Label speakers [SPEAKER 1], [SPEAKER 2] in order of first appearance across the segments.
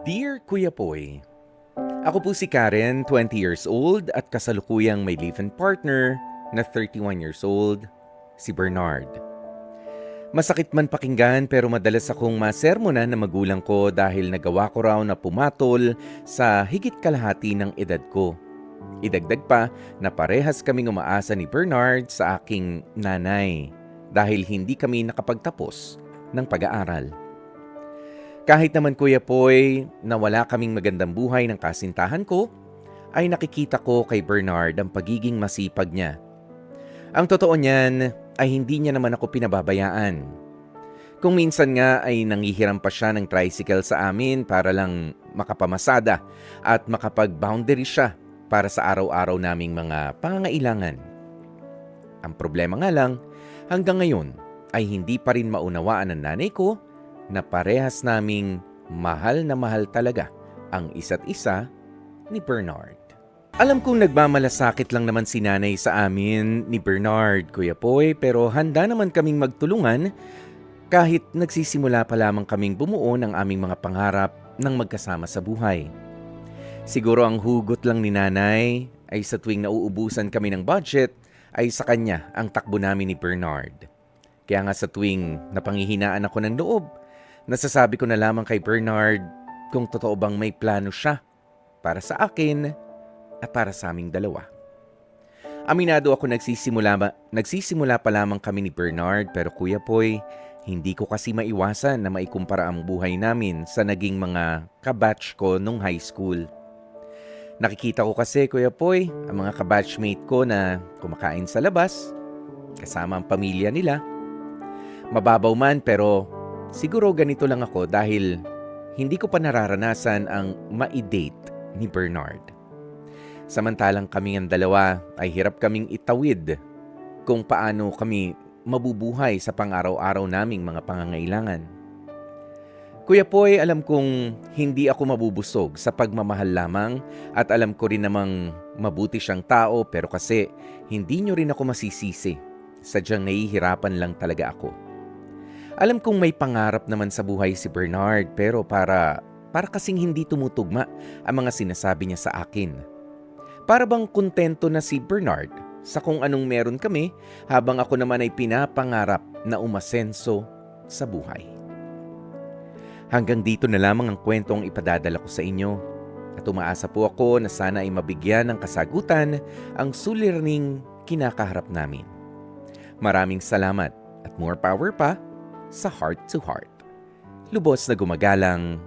[SPEAKER 1] Dear Kuya Poy, ako po si Karen, 20 years old at kasalukuyang may live-in partner na 31 years old, si Bernard. Masakit man pakinggan pero madalas akong masermonan ng magulang ko dahil nagawa ko raw na pumatol sa higit kalahati ng edad ko. Idagdag pa na parehas kaming umaasa ni Bernard sa aking nanay dahil hindi kami nakapagtapos ng pag-aaral. Kahit naman Kuya Poy na wala kaming magandang buhay ng kasintahan ko, ay nakikita ko kay Bernard ang pagiging masipag niya. Ang totoo niyan ay hindi niya naman ako pinababayaan. Kung minsan nga ay nangihiram pa siya ng tricycle sa amin para lang makapamasada at makapag-boundary siya para sa araw-araw naming mga pangangailangan. Ang problema nga lang, hanggang ngayon ay hindi pa rin maunawaan ng nanay ko na parehas naming mahal na mahal talaga ang isa't isa ni Bernard. Alam kong nagmamalasakit lang naman si nanay sa amin ni Bernard, Kuya Poy, pero handa naman kaming magtulungan kahit nagsisimula pa lamang kaming bumuo ng aming mga pangarap ng magkasama sa buhay. Siguro ang hugot lang ni nanay ay sa tuwing nauubusan kami ng budget ay sa kanya ang takbo namin ni Bernard. Kaya nga sa tuwing napanghihinaan ako ng loob, nasasabi ko na lamang kay Bernard kung totoo bang may plano siya para sa akin at para sa aming dalawa. Aminado ako nagsisimula pa lamang kami ni Bernard pero Kuya Poy, hindi ko kasi maiwasan na maikumpara ang buhay namin sa naging mga kabatch ko nung high school. Nakikita ko kasi Kuya Poy, ang mga kabatchmate ko na kumakain sa labas, kasama ang pamilya nila. Mababaw man pero siguro ganito lang ako dahil hindi ko pa nararanasan ang ma-date ni Bernard. Samantalang kami ang dalawa ay hirap kaming itawid kung paano kami mabubuhay sa pang-araw-araw naming mga pangangailangan. Kuya Poy, alam kong hindi ako mabubusog sa pagmamahal lamang at alam ko rin namang mabuti siyang tao pero kasi hindi niyo rin ako masisisi. Sadyang nahihirapan lang talaga ako. Alam kong may pangarap naman sa buhay si Bernard pero para kasing hindi tumutugma ang mga sinasabi niya sa akin. Para bang kontento na si Bernard sa kung anong meron kami habang ako naman ay pinapangarap na umasenso sa buhay. Hanggang dito na lamang ang kwentong ipadadala ko sa inyo at umaasa po ako na sana ay mabigyan ng kasagutan ang suliraning kinakaharap namin. Maraming salamat at more power pa sa Heart to Heart. Lubos na gumagalang,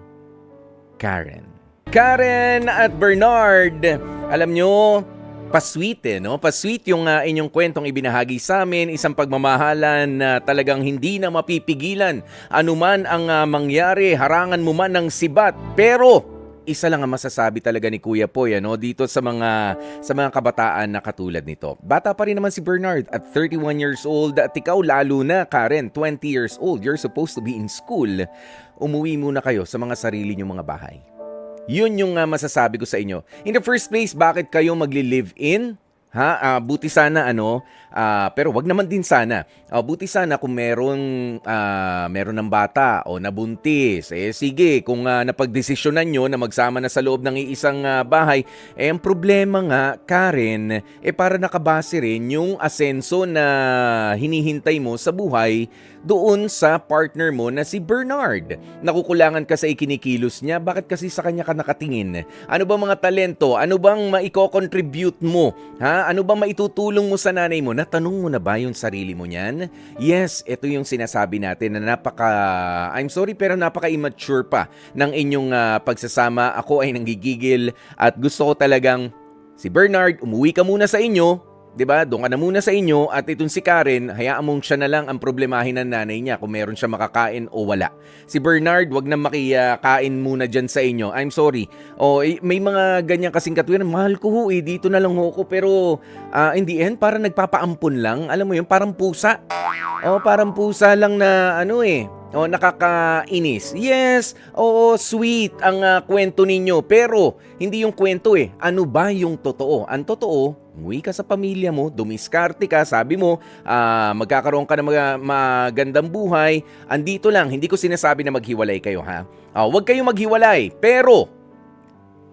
[SPEAKER 1] Karen. Karen at Bernard, alam nyo, pasweet no? Pasweet yung inyong kwentong ibinahagi sa amin, isang pagmamahalan na talagang hindi na mapipigilan. Anuman ang mangyari, harangan mo man ng sibat, pero isa lang ang masasabi talaga ni Kuya Poy dito sa mga kabataan na katulad nito. Bata pa rin naman si Bernard at 31 years old at ikaw lalo na Karen, 20 years old. You're supposed to be in school. Umuwi muna kayo sa mga sarili niyong mga bahay. Yun yung masasabi ko sa inyo. In the first place, bakit kayo magli-live-in? Buti sana pero wag naman din sana. Buti sana kung meron ng bata o nabuntis. Sige, kung napagdesisyonan nyo na magsama na sa loob ng iisang bahay, ang problema nga, Karen, para nakabase rin yung asenso na hinihintay mo sa buhay doon sa partner mo na si Bernard. Nakukulangan ka sa ikinikilos niya, bakit kasi sa kanya ka nakatingin? Ano ba mga talento? Ano bang maiko-contribute mo? Ano bang maitutulong mo sa nanay mo? Natanong mo na ba yung sarili mo niyan? Yes, ito yung sinasabi natin na I'm sorry pero napaka-immature pa ng inyong pagsasama. Ako ay nanggigigil at gusto ko talagang si Bernard, umuwi ka muna sa inyo. 'Di ba? Doon ka na muna sa inyo at itong si Karen, hayaan mong siya na lang ang problemahin ng nanay niya kung meron siya makakain o wala. Si Bernard, wag na makikain muna diyan sa inyo. I'm sorry. May mga ganyan kasing katwiran, mahal ko ho dito na lang ho ko pero in the end parang nagpapaampun lang. Alam mo 'yun, parang pusa. Parang pusa lang na O, nakakainis. Yes, oo, sweet ang kwento ninyo. Pero, hindi yung kwento eh. Ano ba yung totoo? Ang totoo, umuwi ka sa pamilya mo, dumiskarte ka, sabi mo, magkakaroon ka ng magandang buhay. Andito lang, hindi ko sinasabi na maghiwalay kayo ha. Huwag kayong maghiwalay, pero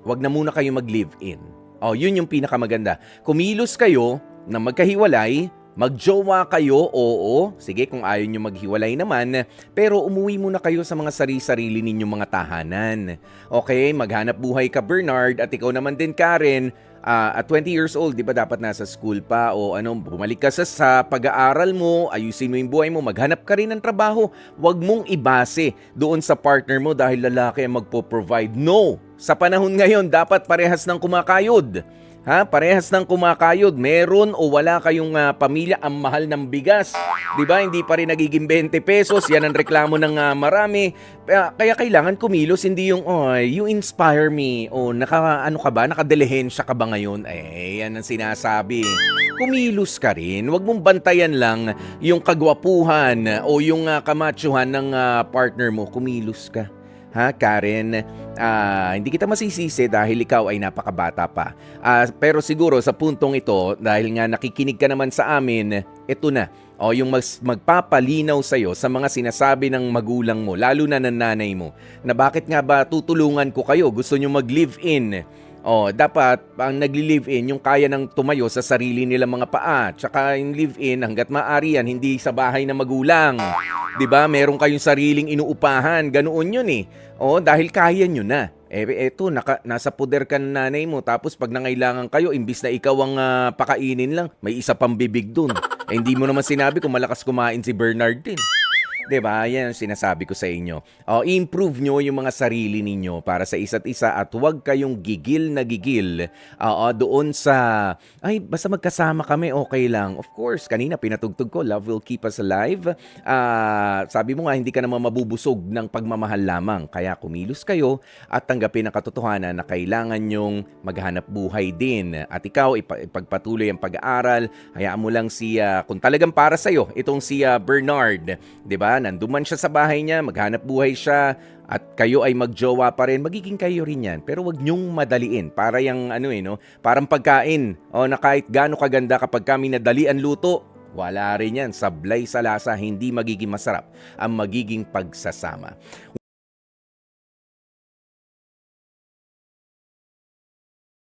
[SPEAKER 1] wag na muna kayo mag-live-in. Yun yung pinakamaganda. Kumilos kayo na magkahiwalay, magjowa kayo, oo. Sige, kung ayaw nyo maghiwalay naman, pero umuwi muna kayo sa mga sarili-sarili ninyong mga tahanan. Okay, maghanap buhay ka, Bernard, at ikaw naman din, Karen. At 20 years old, di ba dapat nasa school pa o bumalik ka sa pag-aaral mo, ayusin mo yung buhay mo, maghanap ka rin ng trabaho. Huwag mong ibase doon sa partner mo dahil lalaki ang magpo-provide. No! Sa panahon ngayon, dapat parehas ng kumakayod. Parehas ng kumakayod. Meron o wala kayong pamilya, ang mahal ng bigas. 'Di ba? Hindi pa rin nagiging 20 pesos. Yan ang reklamo ng marami. Kaya kailangan kumilos, hindi yung you inspire me. Nakadelehensya ka ba ngayon? Yan ang sinasabi. Kumilos ka rin. Huwag mong bantayan lang yung kagwapuhan o yung kamachuhan ng partner mo. Kumilos ka. Karen, hindi kita masisisi dahil ikaw ay napakabata pa. Pero siguro sa puntong ito, dahil nga nakikinig ka naman sa amin, ito na. Yung magpapalinaw sa'yo sa mga sinasabi ng magulang mo, lalo na ng nanay mo, na bakit nga ba tutulungan ko kayo? Gusto nyo mag-live-in? Dapat ang nagli-live-in yung kaya nang tumayo sa sarili nilang mga paa. Tsaka yung live-in hangga't maaari yan, hindi sa bahay ng magulang. 'Di ba? Meron kayong sariling inuupahan, ganoon 'yun eh. Dahil kaya nyo na. Eto, nasa poder ka ng nanay mo, tapos pag nangailangan kayo, imbis na ikaw ang pakainin lang, may isa pang bibig dun. Hindi mo naman sinabi kung malakas kumain si Bernard din. 'Di ba? Yan ang sinasabi ko sa inyo. I-improve nyo yung mga sarili ninyo para sa isa't isa at huwag kayong gigil na gigil doon sa, basta magkasama kami, okay lang. Of course, kanina pinatugtog ko, love will keep us alive. Sabi mo nga, hindi ka naman mabubusog ng pagmamahal lamang. Kaya kumilos kayo at tanggapin ang katotohanan na kailangan nyong maghanap buhay din. At ikaw, ipagpatuloy ang pag-aaral. Hayaan mo lang kung talagang para sa'yo, itong si Bernard, 'di ba? Nanduman siya sa bahay niya, maghanap buhay siya, at kayo ay magjowa pa rin, magiging kayo rin yan. Pero wag nyong madaliin. Para yung parang pagkain. Na kahit gaano kaganda kapag kami nadali ang luto, wala rin yan. Sablay sa lasa, hindi magiging masarap ang magiging pagsasama.